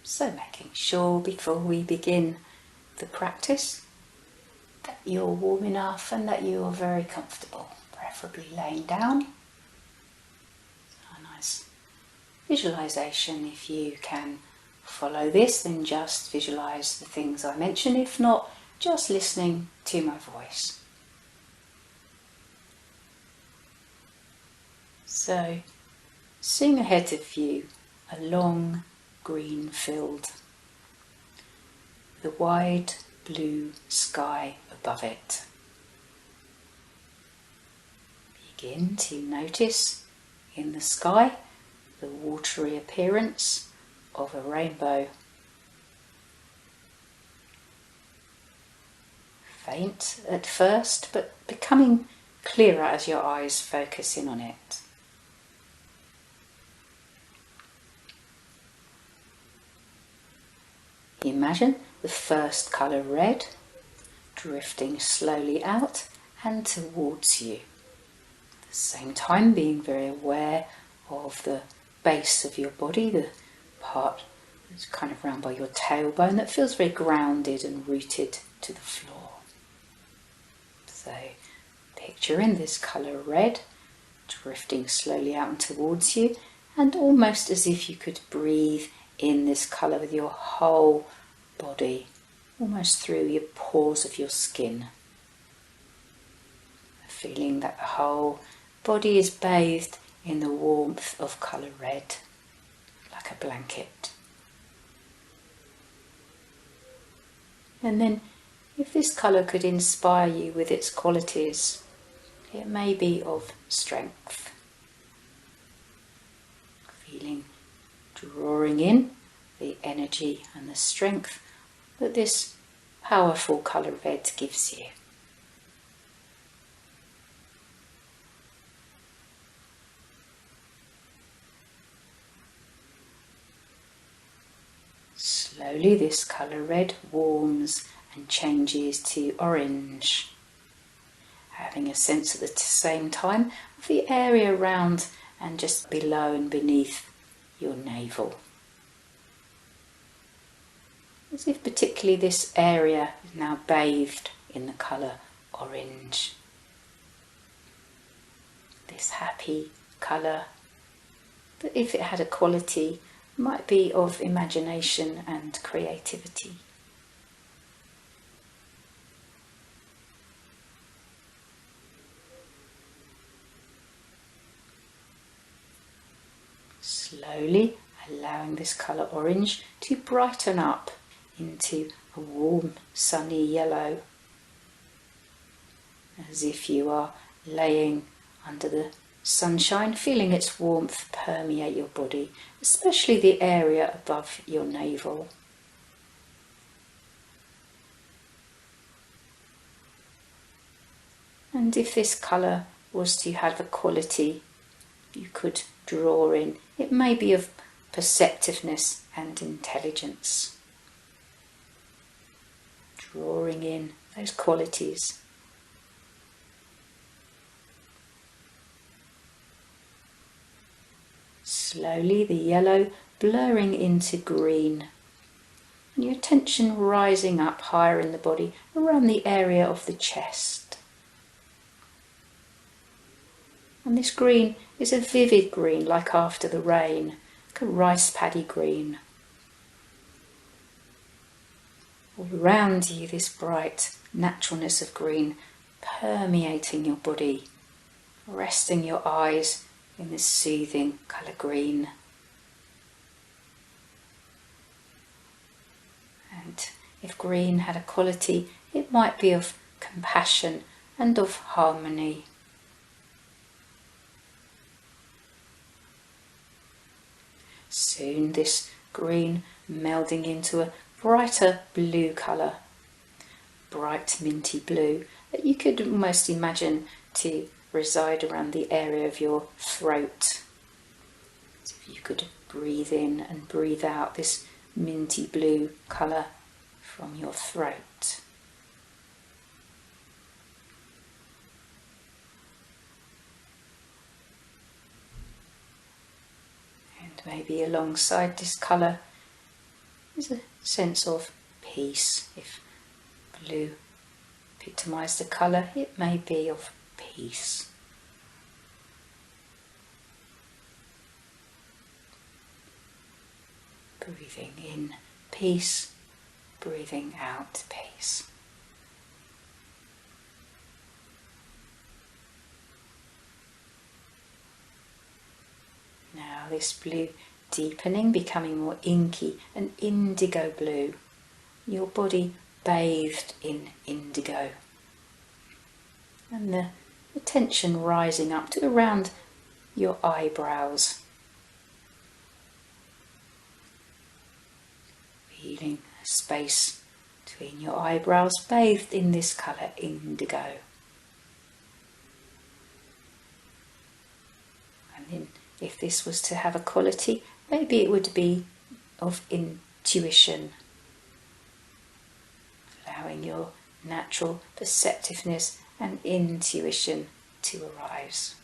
So making sure before we begin the practice that you're warm enough and that you're very comfortable, preferably laying down. A nice visualization. If you can follow this, then just visualize the things I mention. If not, just listening to my voice. So, seeing ahead of you a long green field, the wide blue sky above it. Begin to notice in the sky the watery appearance of a rainbow. Faint at first, but becoming clearer as your eyes focus in on it. Imagine the first colour red drifting slowly out and towards you. At the same time being very aware of the base of your body, the part that's kind of round by your tailbone that feels very grounded and rooted to the floor. So picture in this colour red drifting slowly out and towards you, and almost as if you could breathe in this colour with your whole body, almost through your pores of your skin. Feeling that the whole body is bathed in the warmth of colour red, like a blanket. And then, if this colour could inspire you with its qualities, it may be of strength. Feeling drawing in the energy and the strength that this powerful colour red gives you. Slowly this colour red warms and changes to orange, having a sense at the same time of the area around and just below and beneath your navel. As if particularly this area is now bathed in the colour orange. This happy colour that, if it had a quality, might be of imagination and creativity. Slowly allowing this colour orange to brighten up into a warm sunny yellow, as if you are laying under the sunshine, feeling its warmth permeate your body, especially the area above your navel. And if this colour was to have a quality you could draw in, it may be of perceptiveness and intelligence. Drawing in those qualities. Slowly the yellow blurring into green, and your attention rising up higher in the body around the area of the chest. And this green is a vivid green, like after the rain, like a rice paddy green. All around you, this bright naturalness of green permeating your body, resting your eyes in this soothing colour green. And if green had a quality, it might be of compassion and of harmony. Soon this green melding into a brighter blue colour, bright minty blue, that you could almost imagine to reside around the area of your throat. So if you could breathe in and breathe out this minty blue colour from your throat. And maybe alongside this colour is a sense of peace. If blue epitomised the colour, it may be of peace. Breathing in peace, breathing out peace. Now this blue deepening, becoming more inky, an indigo blue. Your body bathed in indigo. And the tension rising up to around your eyebrows. Feeling a space between your eyebrows bathed in this colour indigo. And then if this was to have a quality, maybe it would be of intuition. Allowing your natural perceptiveness and intuition to arise.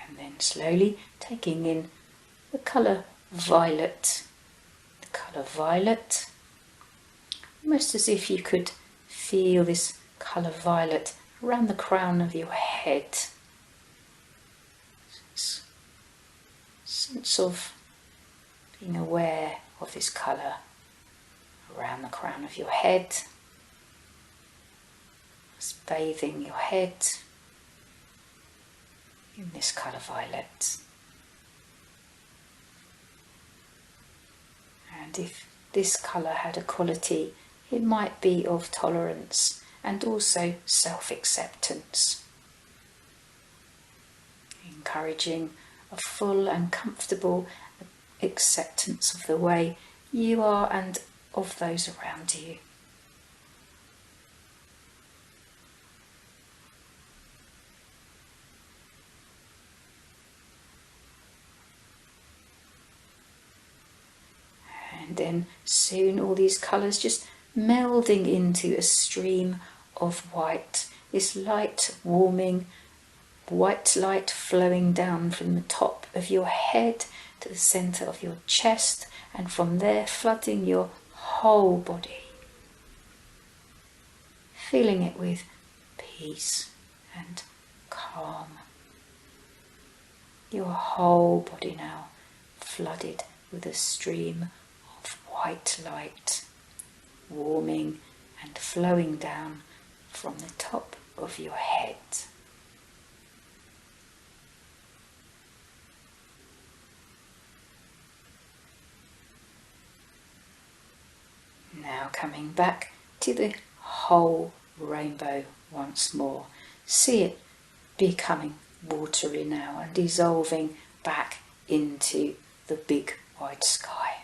And then slowly taking in the colour violet. The colour violet, almost as if you could feel this colour violet around the crown of your head. Sense of being aware of this colour around the crown of your head. Just bathing your head in this colour violet. And if this colour had a quality, it might be of tolerance and also self-acceptance. Encouraging a full and comfortable acceptance of the way you are and of those around you. And then soon all these colours just melding into a stream of white, this light warming white light flowing down from the top of your head to the centre of your chest, and from there flooding your whole body. Filling it with peace and calm. Your whole body now flooded with a stream of white light, warming and flowing down from the top of your head. Now coming back to the whole rainbow once more. See it becoming watery now and dissolving back into the big wide sky.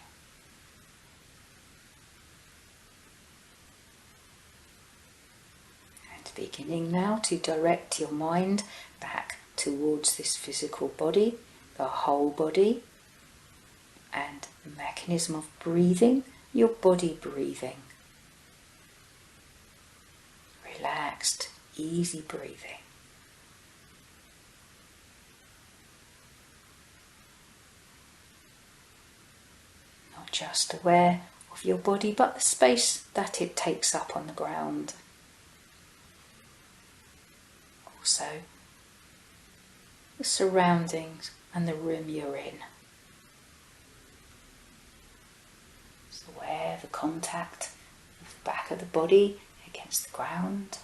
And beginning now to direct your mind back towards this physical body, the whole body, and the mechanism of breathing, your body breathing. Relaxed, easy breathing. Not just aware of your body, but the space that it takes up on the ground. Also, the surroundings and the room you're in. Aware of the contact of the back of the body against the ground.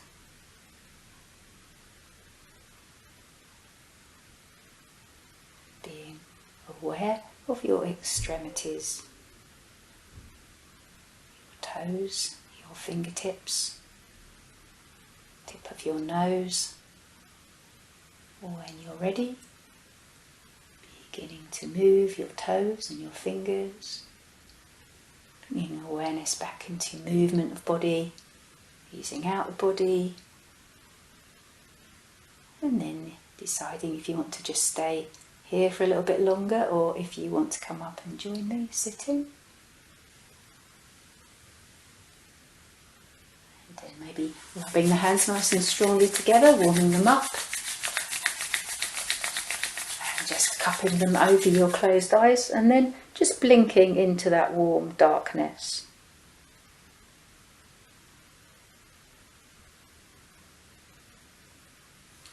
Being aware of your extremities, your toes, your fingertips, tip of your nose. When you're ready, beginning to move your toes and your fingers. Bringing awareness back into movement of body, easing out the body, and then deciding if you want to just stay here for a little bit longer or if you want to come up and join me sitting. And then Maybe rubbing the hands nice and strongly together, warming them up. And just cupping them over your closed eyes and then just blinking into that warm darkness.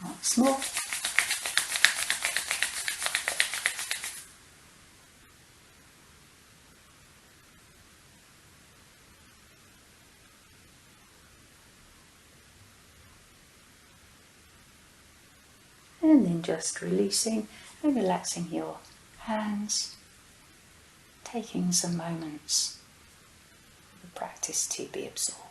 Once more. And then just releasing and relaxing your hands, taking some moments for the practice to be absorbed.